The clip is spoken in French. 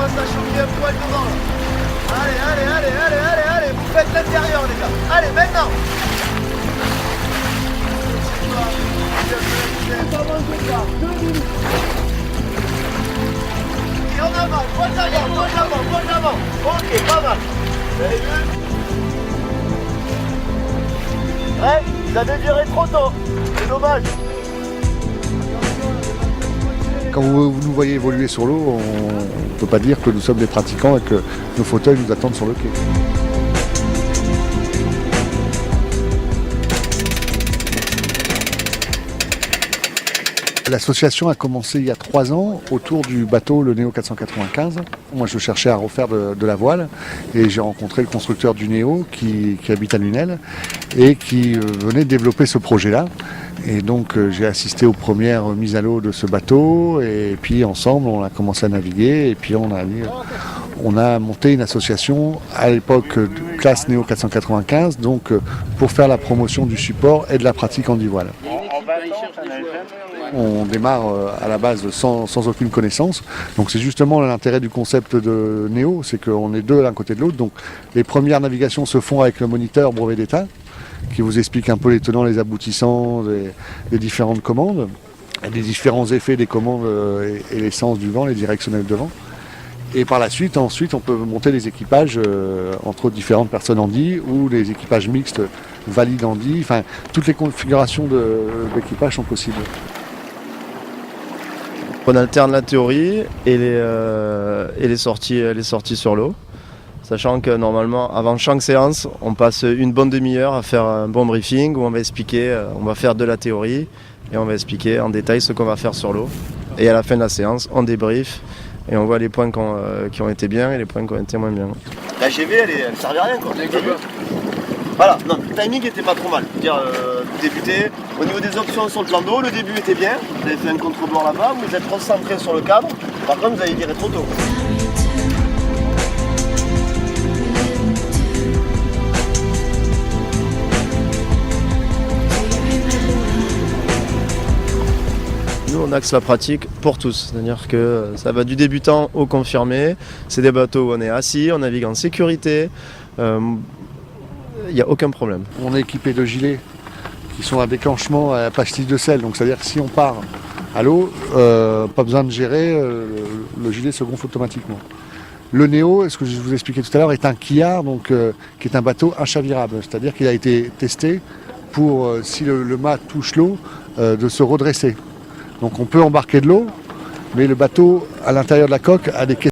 commence à cheminer un poil devant. Allez, vous faites l'intérieur les gars. Allez, maintenant. Et en avant, droite avant. Ok, pas mal. Vous avez vu? Ouais, vous avez viré trop tôt. C'est dommage. Quand vous nous voyez évoluer sur l'eau, on ne peut pas dire que nous sommes des pratiquants et que nos fauteuils nous attendent sur le quai. L'association a commencé il y a 3 ans autour du bateau le Néo 495. Moi je cherchais à refaire de la voile et j'ai rencontré le constructeur du Néo qui habite à Lunel et qui venait développer ce projet-là. Et donc j'ai assisté aux premières mises à l'eau de ce bateau et puis ensemble on a commencé à naviguer et puis on a monté une association à l'époque de classe Néo 495 donc pour faire la promotion du support et de la pratique en voile. On démarre à la base sans aucune connaissance. Donc c'est justement l'intérêt du concept de Néo, c'est qu'on est deux l'un côté de l'autre. Donc les premières navigations se font avec le moniteur brevet d'État, qui vous explique un peu les tenants, les aboutissants des différentes commandes, des différents effets des commandes et les sens du vent, les directionnels de vent. Et par la suite, ensuite, on peut monter les équipages entre différentes personnes handy ou les équipages mixtes valides handy. Enfin, toutes les configurations d'équipage sont possibles. On alterne la théorie et les sorties sur l'eau. Sachant que normalement, avant chaque séance, on passe une bonne demi-heure à faire un bon briefing où on va expliquer, on va faire de la théorie et on va expliquer en détail ce qu'on va faire sur l'eau. Et à la fin de la séance, on débrief et on voit les points qui ont été bien et les points qui ont été moins bien. La GV, elle servait à rien quoi. Voilà, non, le timing était pas trop mal. Débuter, au niveau des options sur le plan d'eau, le début était bien. Vous avez fait un contre-bord là-bas, vous êtes recentré sur le cadre. Par contre, vous avez viré trop tôt. Nous, on axe la pratique pour tous, c'est-à-dire que ça va du débutant au confirmé. C'est des bateaux où on est assis, on navigue en sécurité. Il n'y a aucun problème. On est équipé de gilets qui sont à déclenchement à pastille de sel. Donc c'est-à-dire que si on part à l'eau, pas besoin de gérer, le gilet se gonfle automatiquement. Le Néo, ce que je vous expliquais tout à l'heure, est un quillard, donc, qui est un bateau inchavirable. C'est-à-dire qu'il a été testé pour, si le mât touche l'eau, de se redresser. Donc on peut embarquer de l'eau, mais le bateau, à l'intérieur de la coque, a des caisses.